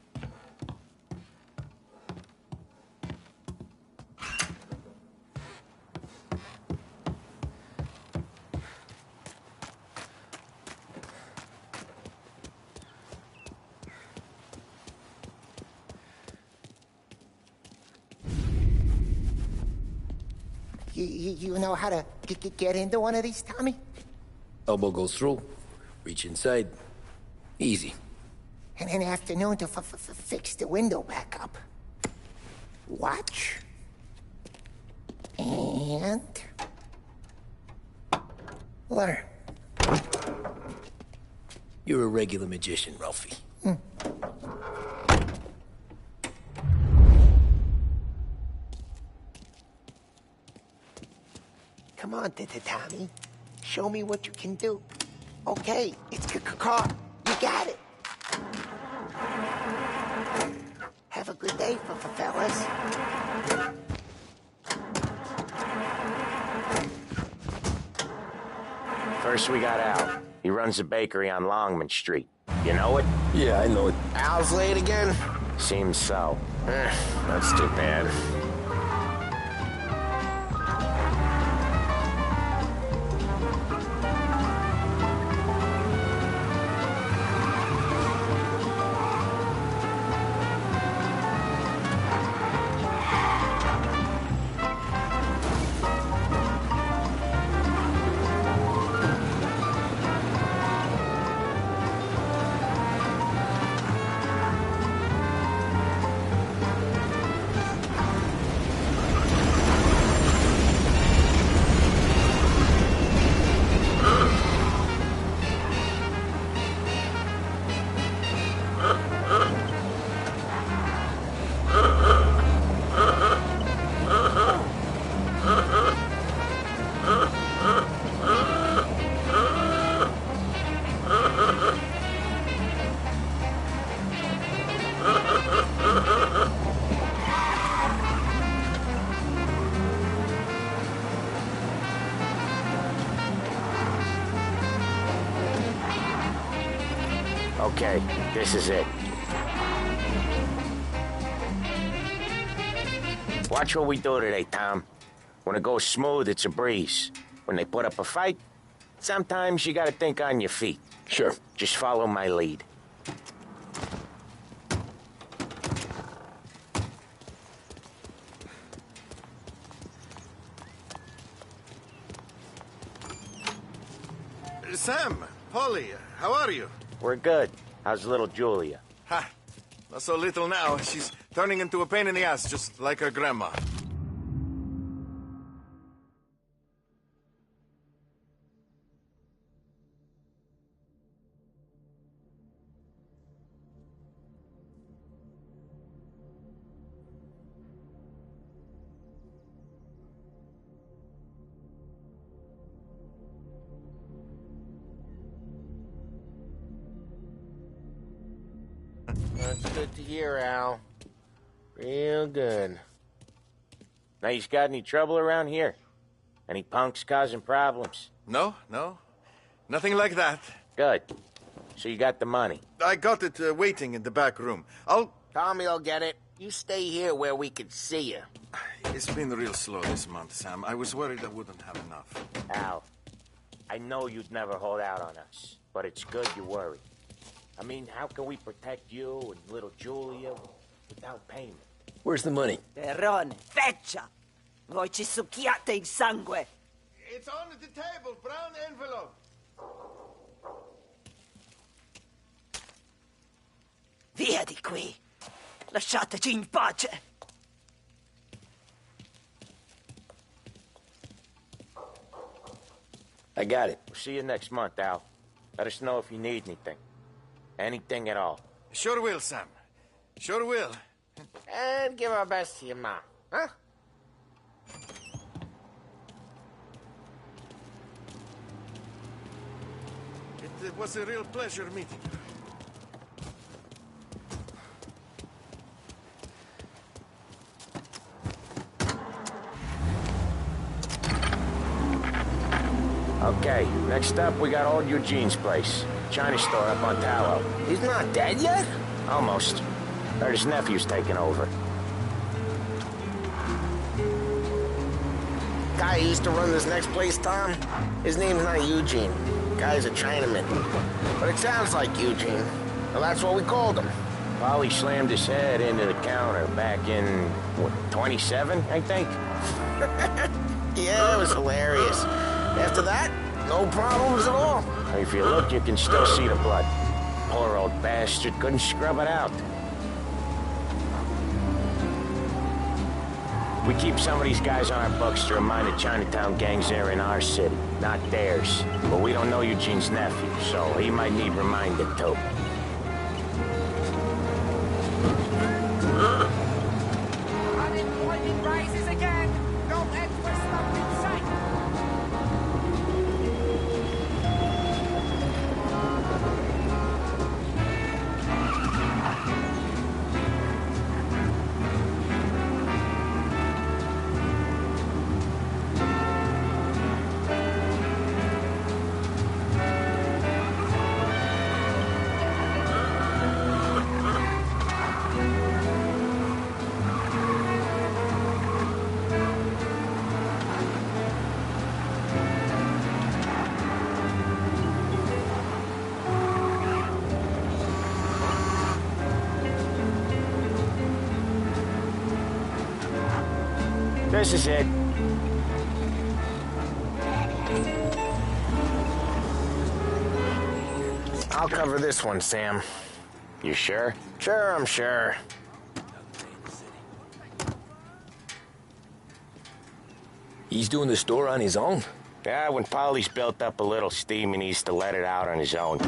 N: You know how to get into one of these, Tommy?
B: Elbow goes through. Reach inside. Easy.
N: And an afternoon to fix the window back up.
E: Watch. And... learn.
B: You're a regular magician, Ralphie.
E: Come on, Tommy. Show me what you can do. Okay, it's car. You got it. Have a good day, fellas.
D: First we got Al. He runs a bakery on Longman Street. You know it?
B: Yeah, I know it.
E: Al's late again?
D: Seems so. That's too bad. Okay, this is it. Watch what we do today, Tom. When it goes smooth, it's a breeze. When they put up a fight, sometimes you gotta think on your feet.
B: Sure.
D: Just follow my lead.
R: Sam, Polly, how are you?
D: We're good. How's little Julia?
R: Ha! Not so little now. She's turning into a pain in the ass, just like her grandma.
E: That's good to hear, Al. Real good.
D: Now, you got any trouble around here? Any punks causing problems?
R: No. Nothing like that.
D: Good. So you got the money?
R: I got it waiting in the back room.
E: Tommy will get it. You stay here where we can see you.
R: It's been real slow this month, Sam. I was worried I wouldn't have enough.
D: Al, I know you'd never hold out on us, but it's good you worry. I mean, how can we protect you and little Julia without payment?
B: Where's the money?
S: Terrone, feccia! Voi ci succhiate il sangue!
R: It's on the table, brown envelope.
S: Via di qui! Lasciateci in pace!
B: I got it.
D: We'll see you next month, Al. Let us know if you need anything. Anything at all.
R: Sure will, Sam. Sure will.
E: And give our best to your mom, huh?
R: It was a real pleasure meeting you.
D: Okay, next up, we got old Eugene's place. China store up on Tallow.
E: He's not dead yet?
D: Almost. Heard his nephew's taking over.
E: Guy who used to run this next place, Tom, his name's not Eugene. Guy's a Chinaman. But it sounds like Eugene. Well, that's what we called him.
D: Polly slammed his head into the counter back in, what, 27, I think?
E: Yeah, it was hilarious. After that, no problems at all.
D: If you look, you can still see the blood. Poor old bastard couldn't scrub it out. We keep some of these guys on our books to remind the Chinatown gangs they're in our city, not theirs. But we don't know Eugene's nephew, so he might need reminded too.
P: Unemployment rises again. No end for stuff in sight.
D: This is it. I'll cover this one, Sam. You sure? Sure, I'm sure.
B: He's doing the store on his own?
D: Yeah, when Polly's built up a little steam, he needs to let it out on his own.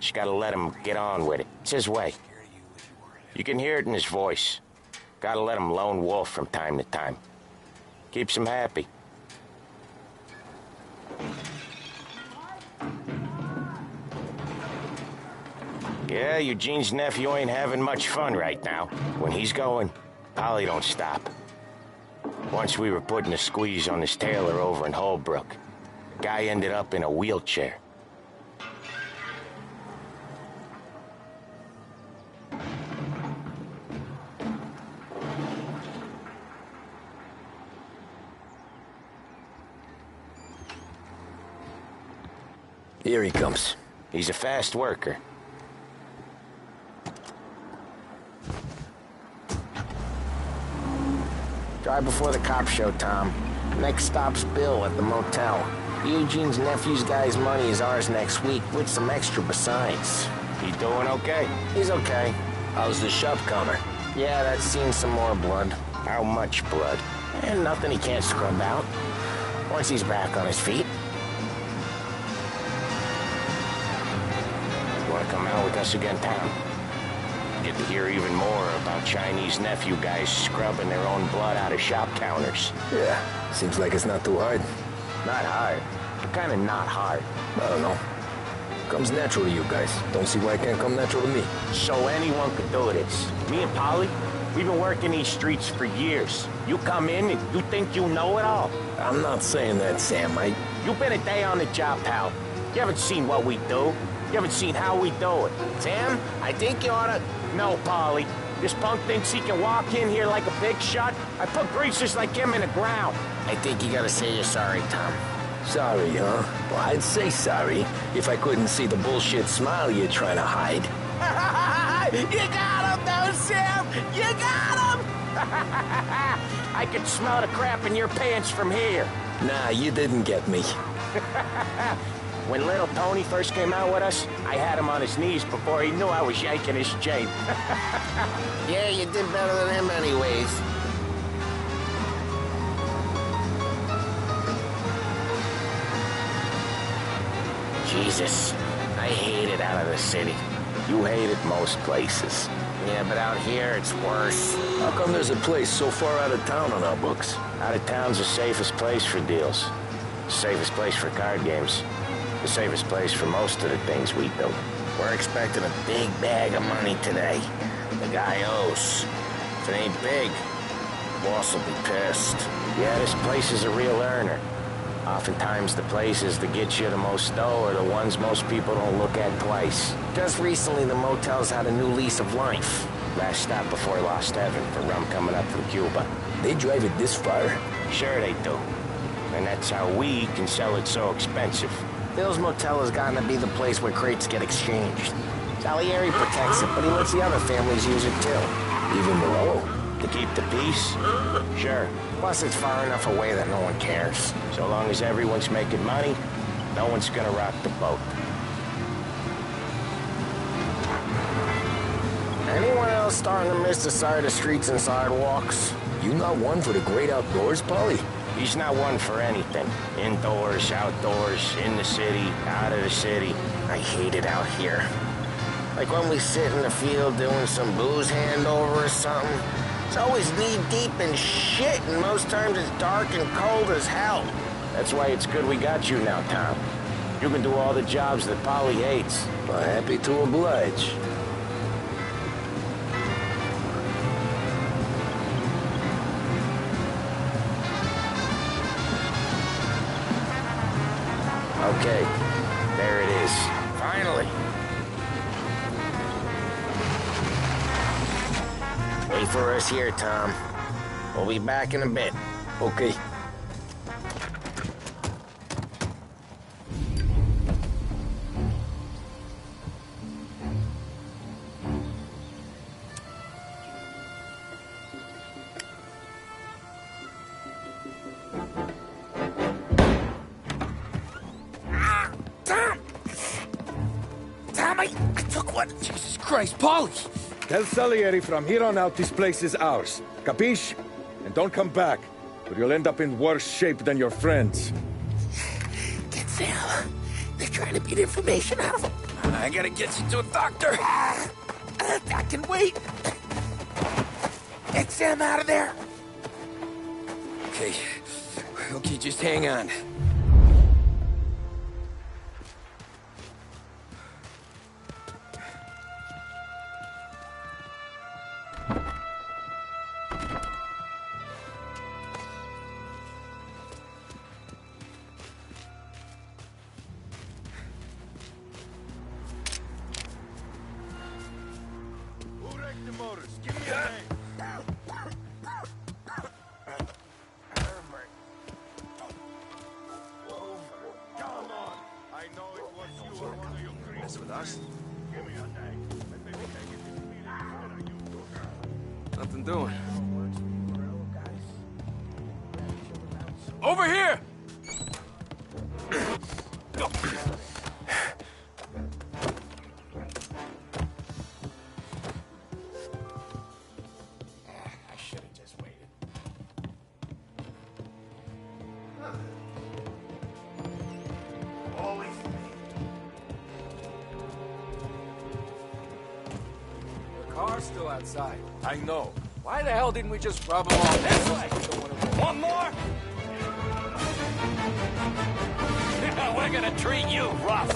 D: Just gotta let him get on with it. It's his way. You can hear it in his voice. Gotta let him lone wolf from time to time. Keeps him happy. Yeah, Eugene's nephew ain't having much fun right now. When he's going, Polly don't stop. Once we were putting a squeeze on this tailor over in Holbrook. The guy ended up in a wheelchair.
B: Here he comes.
D: He's a fast worker. Drive before the cops show, Tom. Next stop's Bill at the motel. Eugene's nephew's guy's money is ours next week, with some extra besides. He doing okay? He's okay.
B: How's the shop counter?
D: Yeah, that's seen some more blood. How much blood? And nothing he can't scrub out. Once he's back on his feet. You wanna come out with us again, Tom? Get to hear even more about Chinese nephew guys scrubbing their own blood out of shop counters.
B: Yeah, seems like it's not too hard.
D: Not hard. Kinda not hard.
B: I don't know. Comes natural to you guys. Don't see why it can't come natural to me.
D: So anyone could do this. Me and Polly, we've been working these streets for years. You come in and you think you know it all.
B: I'm not saying that, Sam.
D: You've been a day on the job, pal. You haven't seen what we do. You haven't seen how we do it. Sam, I think you oughta... No, Polly. This punk thinks he can walk in here like a big shot. I put greasers like him in the ground. I think you gotta say you're sorry, Tom.
B: Sorry, huh? Well, I'd say sorry if I couldn't see the bullshit smile you're trying to hide.
D: You got him, though, Sam! You got him! I could smell the crap in your pants from here.
B: Nah, you didn't get me.
D: When little Tony first came out with us, I had him on his knees before he knew I was yanking his chain. Yeah, you did better than him anyways. Jesus, I hate it out of the city. You hate it most places. Yeah, but out here it's worse.
B: How come there's a place so far out of town on our books?
D: Out of town's the safest place for deals. The safest place for card games. The safest place for most of the things we do. We're expecting a big bag of money today. The guy owes. If it ain't big, the boss will be pissed. Yeah, this place is a real earner. Oftentimes the places that get you the most dough are the ones most people don't look at twice. Just recently the motel's had a new lease of life. Last stop before Lost Heaven for rum coming up from Cuba.
B: They drive it this far?
D: Sure they do. And that's how we can sell it so expensive. Bill's Motel has gotten to be the place where crates get exchanged. Salieri protects it, but he lets the other families use it too.
B: Even Morello?
D: To keep the peace? Sure. Plus it's far enough away that no one cares. So long as everyone's making money, no one's gonna rock the boat. Anyone else starting to miss the side of streets and sidewalks?
B: You not one for the great outdoors, Polly?
D: He's not one for anything. Indoors, outdoors, in the city, out of the city. I hate it out here. Like when we sit in the field doing some booze handover or something. It's always knee-deep in shit, and most times it's dark and cold as hell. That's why it's good we got you now, Tom. You can do all the jobs that Polly hates.
B: Well, happy to oblige.
D: Okay, there it is. Finally. Wait for us here, Tom. We'll be back in a bit.
B: Okay.
O: Tom, I took one.
M: Jesus Christ, Polly!
T: Tell Salieri from here on out this place is ours. Capiche? And don't come back, or you'll end up in worse shape than your friends.
O: Get Sam. They're trying to beat information out of him.
M: I gotta get you to a doctor.
O: I can wait. Get Sam out of there.
M: Okay. Okay, just hang on.
R: With us?
M: Nothing doing. Over here!
E: I should have just waited. Always
M: The car's still outside.
T: I know.
M: Why the hell didn't we just rub them off? This way!
D: One more? We're gonna treat you rough.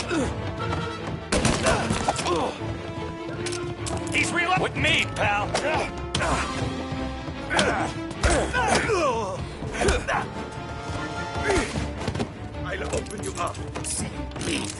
D: He's reloading with me, pal.
T: I'll open you up. See you bleed.